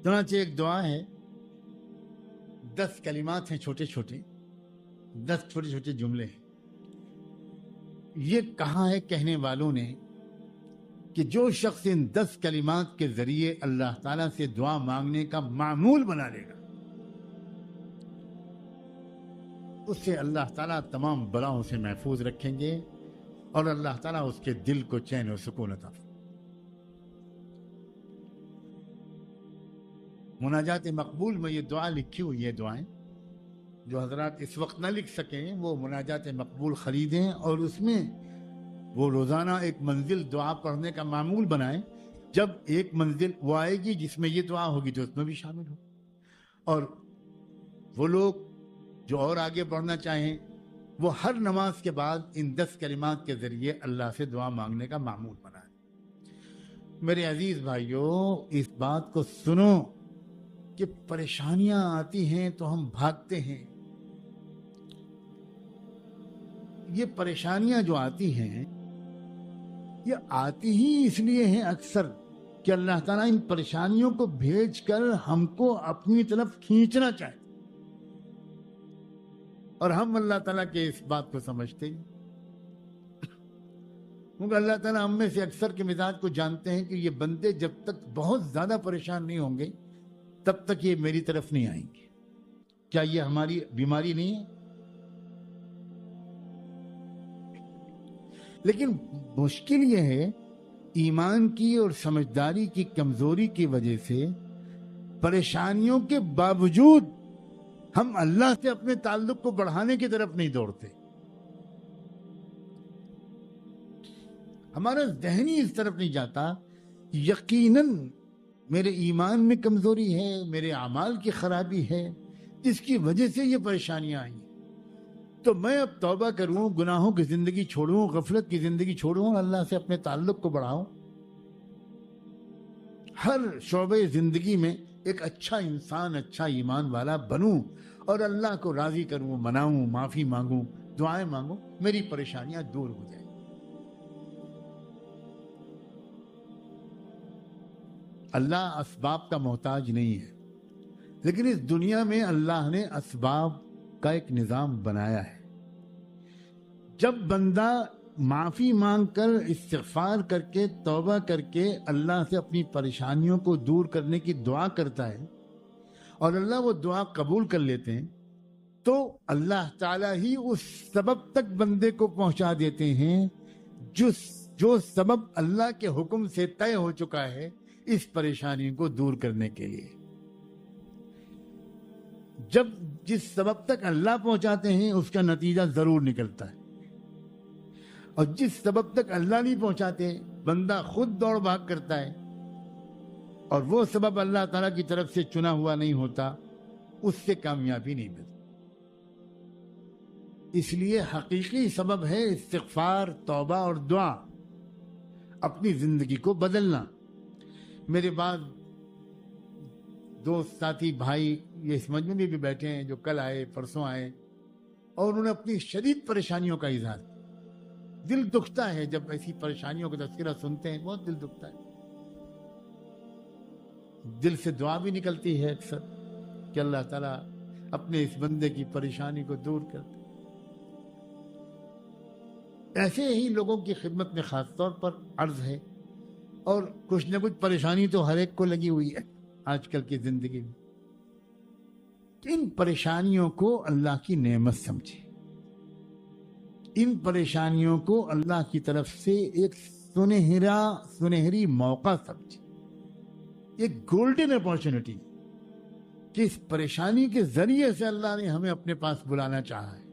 چنانچہ ایک دعا ہے، 10 کلمات ہیں، چھوٹے چھوٹے 10 چھوٹے چھوٹے جملے ہیں۔ یہ کہا ہے کہنے والوں نے کہ جو شخص ان 10 کلمات کے ذریعے اللہ تعالیٰ سے دعا مانگنے کا معمول بنا لے گا، اس سے اللہ تعالیٰ تمام بلاؤں سے محفوظ رکھیں گے اور اللہ تعالیٰ اس کے دل کو چین و سکون عطا فرمائے۔ مناجات مقبول میں یہ دعا لکھی ہوئی ہے، دعائیں جو حضرات اس وقت نہ لکھ سکیں وہ مناجات مقبول خریدیں اور اس میں وہ روزانہ ایک منزل دعا پڑھنے کا معمول بنائیں۔ جب ایک منزل وہ آئے گی جس میں یہ دعا ہوگی تو اس میں بھی شامل ہو، اور وہ لوگ جو اور آگے بڑھنا چاہیں وہ ہر نماز کے بعد ان 10 کلمات کے ذریعے اللہ سے دعا مانگنے کا معمول بنائیں۔ میرے عزیز بھائیوں، اس بات کو سنو کہ پریشانیاں آتی ہیں تو ہم بھاگتے ہیں۔ یہ پریشانیاں جو آتی ہیں یہ آتی ہی اس لیے ہیں اکثر کہ اللہ تعالیٰ ان پریشانیوں کو بھیج کر ہم کو اپنی طرف کھینچنا چاہے، اور ہم اللہ تعالیٰ کے اس بات کو سمجھتے ہیں، کیونکہ اللہ تعالیٰ ہم میں سے اکثر کے مزاج کو جانتے ہیں کہ یہ بندے جب تک بہت زیادہ پریشان نہیں ہوں گے تب تک یہ میری طرف نہیں آئیں گے۔ کیا یہ ہماری بیماری نہیں ہے؟ لیکن مشکل یہ ہے ایمان کی اور سمجھداری کی کمزوری کی وجہ سے پریشانیوں کے باوجود ہم اللہ سے اپنے تعلق کو بڑھانے کی طرف نہیں دوڑتے۔ ہمارا ذہنی اس طرف نہیں جاتا۔ یقیناً میرے ایمان میں کمزوری ہے، میرے اعمال کی خرابی ہے، جس کی وجہ سے یہ پریشانیاں آئی ہیں، تو میں اب توبہ کروں، گناہوں کی زندگی چھوڑوں، غفلت کی زندگی چھوڑوں اور اللہ سے اپنے تعلق کو بڑھاؤں۔ ہر شعبے زندگی میں ایک اچھا انسان، اچھا ایمان والا بنوں اور اللہ کو راضی کروں، مناؤں، معافی مانگوں، دعائیں مانگوں، میری پریشانیاں دور ہو جائیں۔ اللہ اسباب کا محتاج نہیں ہے، لیکن اس دنیا میں اللہ نے اسباب کا ایک نظام بنایا ہے۔ جب بندہ معافی مانگ کر، استغفار کر کے، توبہ کر کے اللہ سے اپنی پریشانیوں کو دور کرنے کی دعا کرتا ہے اور اللہ وہ دعا قبول کر لیتے ہیں، تو اللہ تعالیٰ ہی اس سبب تک بندے کو پہنچا دیتے ہیں جو سبب اللہ کے حکم سے طے ہو چکا ہے اس پریشانی کو دور کرنے کے لیے۔ جب جس سبب تک اللہ پہنچاتے ہیں اس کا نتیجہ ضرور نکلتا ہے، اور جس سبب تک اللہ نہیں پہنچاتے بندہ خود دوڑ بھاگ کرتا ہے اور وہ سبب اللہ تعالیٰ کی طرف سے چنا ہوا نہیں ہوتا، اس سے کامیابی نہیں ملتی۔ اس لیے حقیقی سبب ہے استغفار، توبہ اور دعا، اپنی زندگی کو بدلنا۔ میرے بعد دوست، ساتھی، بھائی یہ اس مجمع میں بھی بیٹھے ہیں جو کل آئے، پرسوں آئے، اور انہوں نے اپنی شدید پریشانیوں کا اظہار کیا۔ دل دکھتا ہے جب ایسی پریشانیوں کا تذکرہ سنتے ہیں، بہت دل دکھتا ہے۔ دل سے دعا بھی نکلتی ہے اکثر کہ اللہ تعالیٰ اپنے اس بندے کی پریشانی کو دور کر دے۔ ایسے ہی لوگوں کی خدمت میں خاص طور پر عرض ہے، اور کچھ نہ کچھ پریشانی تو ہر ایک کو لگی ہوئی ہے آج کل کی زندگی میں۔ ان پریشانیوں کو اللہ کی نعمت سمجھے، ان پریشانیوں کو اللہ کی طرف سے ایک سنہری موقع سمجھے، ایک گولڈن اپارچونٹی کہ اس پریشانی کے ذریعے سے اللہ نے ہمیں اپنے پاس بلانا چاہا ہے،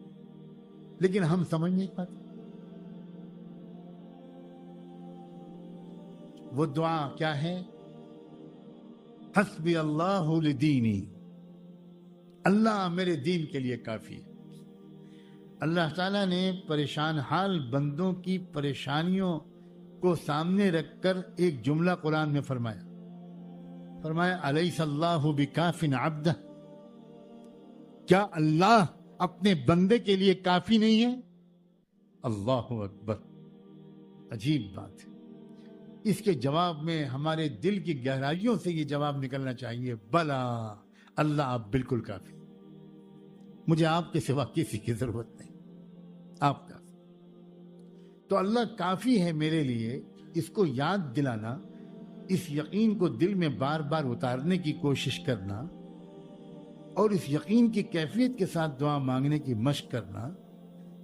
لیکن ہم سمجھ نہیں پاتے۔ وہ دعا کیا ہے؟ حسبی اللہ لدینی، اللہ میرے دین کے لیے کافی ہے۔ اللہ تعالیٰ نے پریشان حال بندوں کی پریشانیوں کو سامنے رکھ کر ایک جملہ قرآن میں فرمایا الیس اللہ بکاف عبدہ، کیا اللہ اپنے بندے کے لیے کافی نہیں ہے؟ اللہ اکبر، عجیب بات ہے۔ اس کے جواب میں ہمارے دل کی گہرائیوں سے یہ جواب نکلنا چاہیے، بلا اللہ آپ بالکل کافی، مجھے آپ کے سوا کسی کی ضرورت نہیں، آپ کافی۔ تو اللہ کافی ہے میرے لیے، اس کو یاد دلانا، اس یقین کو دل میں بار بار اتارنے کی کوشش کرنا اور اس یقین کی کیفیت کے ساتھ دعا مانگنے کی مشق کرنا،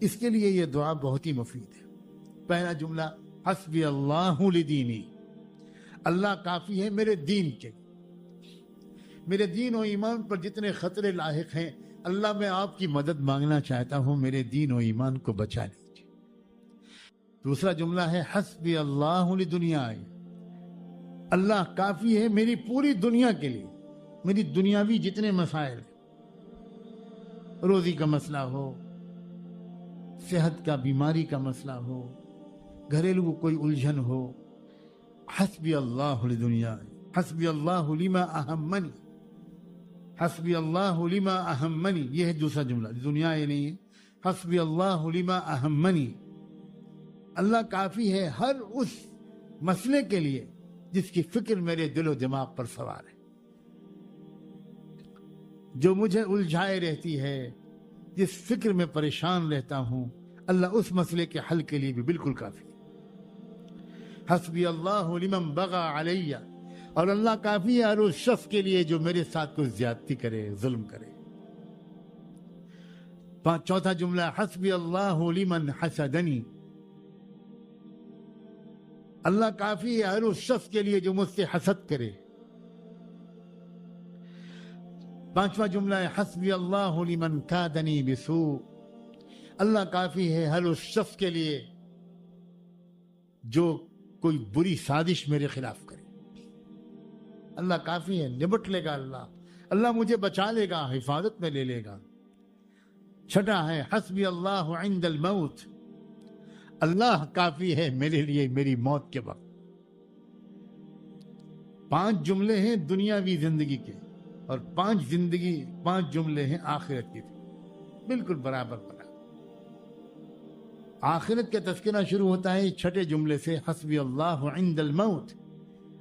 اس کے لیے یہ دعا بہت ہی مفید ہے۔ پہلا جملہ حسبی اللہ لدینی، اللہ کافی ہے میرے دین کے، میرے دین و ایمان پر جتنے خطرے لاحق ہیں، اللہ میں آپ کی مدد مانگنا چاہتا ہوں، میرے دین و ایمان کو بچا لیجیے۔ دوسرا جملہ ہے حسبی اللہ لدنیائی، اللہ کافی ہے میری پوری دنیا کے لیے، میری دنیاوی جتنے مسائل ہیں، روزی کا مسئلہ ہو، صحت کا، بیماری کا مسئلہ ہو، گھریلو کوئی الجھن ہو، حسبی اللہ لدنیائی، حسبی اللہ لما اہمنی، حسبی اللہ لما اہمنی، یہ ہے دوسرا جملہ، دنیا یہ نہیں ہے، حسبی اللہ لما اہمنی، اللہ کافی ہے ہر اس مسئلے کے لیے جس کی فکر میرے دل و دماغ پر سوار ہے، جو مجھے الجھائے رہتی ہے، جس فکر میں پریشان رہتا ہوں، اللہ اس مسئلے کے حل کے لیے بھی بالکل کافی ہے۔ حسبی اللہ لمن بغى علیہ، اور اللہ کافی ہے ہر اس شخص کے لیے جو میرے ساتھ کوئی زیادتی کرے، ظلم کرے۔ چوتھا جملہ حسبی اللہ لمن حسدنی، اللہ کافی ہے ہر اس شخص کے لیے جو مجھ سے حسد کرے۔ پانچواں جملہ ہے حسبی اللہ لمن کادنی بسوء، اللہ کافی ہے ہر اس شخص کے لیے جو کوئی بری سازش میرے خلاف کرے، اللہ کافی ہے، نمٹ لے گا اللہ مجھے بچا لے گا، حفاظت میں لے لے گا۔ چھٹا ہے حسبی اللہ عند الموت، اللہ کافی ہے میرے لیے میری موت کے وقت۔ 5 جملے ہیں دنیاوی زندگی کے، اور 5 جملے ہیں آخرت کے، بالکل برابر۔ آخرت کا تذکرہ شروع ہوتا ہے 6 جملے سے، حسبی اللہ عند الموت،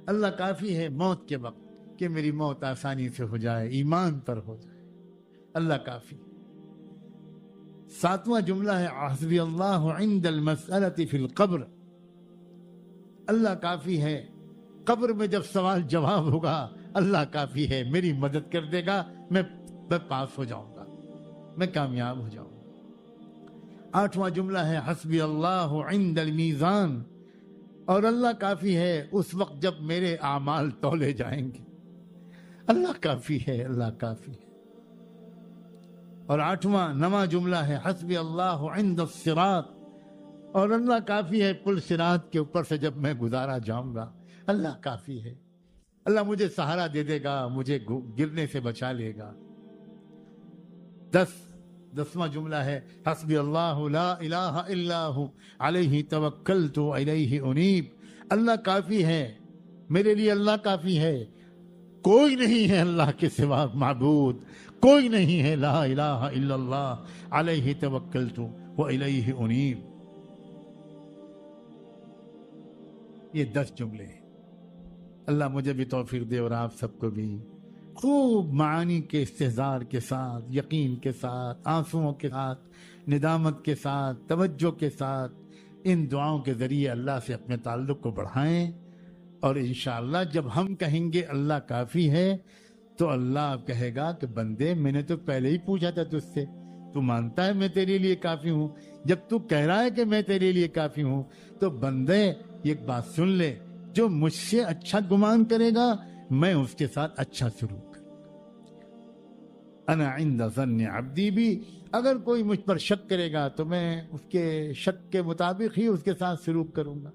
اللہ کافی ہے موت کے وقت کہ میری موت آسانی سے ہو جائے، ایمان پر ہو جائے، اللہ کافی۔ 7واں جملہ ہے حسبی اللہ عند المسألة فی القبر، اللہ کافی ہے قبر میں جب سوال جواب ہوگا، اللہ کافی ہے میری مدد کر دے گا، میں پاس ہو جاؤں گا، میں کامیاب ہو جاؤں گا۔ 8واں جملہ ہے حسبی اللہ عند المیزان، اور اللہ کافی ہے اس وقت جب میرے اعمال تولے جائیں گے، اللہ کافی ہے، اللہ کافی ہے۔ اور 9واں جملہ ہے حسبی اللہ عند الصراط، اور اللہ کافی ہے پل صراط کے اوپر سے جب میں گزارا جاؤں گا، اللہ کافی ہے، اللہ مجھے سہارا دے دے گا، مجھے گرنے سے بچا لے گا۔ 10واں جملہ ہے حسبی اللہ لا الہ الا ہو علیہ توکلت الیہ انیب، اللہ کافی ہے میرے لیے، اللہ کافی ہے، کوئی نہیں ہے اللہ کے سوا معبود، کوئی نہیں ہے، لا الہ الا اللہ علیہ توکلت والیہ انیب۔ یہ 10 جملے ہیں۔ اللہ مجھے بھی توفیق دے اور آپ سب کو بھی خوب معانی کے استحضار کے ساتھ، یقین کے ساتھ، آنسوؤں کے ساتھ، ندامت کے ساتھ، توجہ کے ساتھ ان دعاؤں کے ذریعے اللہ سے اپنے تعلق کو بڑھائیں، اور انشاءاللہ جب ہم کہیں گے اللہ کافی ہے تو اللہ کہے گا کہ بندے میں نے تو پہلے ہی پوچھا تھا تجھ سے، تو مانتا ہے میں تیرے لیے کافی ہوں، جب تو کہہ رہا ہے کہ میں تیرے لیے کافی ہوں تو بندے ایک بات سن لے، جو مجھ سے اچھا گمان کرے گا میں اس کے ساتھ اچھا سلوک کروں، انا عند ظن عبدی بھی، اگر کوئی مجھ پر شک کرے گا تو میں اس کے شک کے مطابق ہی اس کے ساتھ سلوک کروں گا۔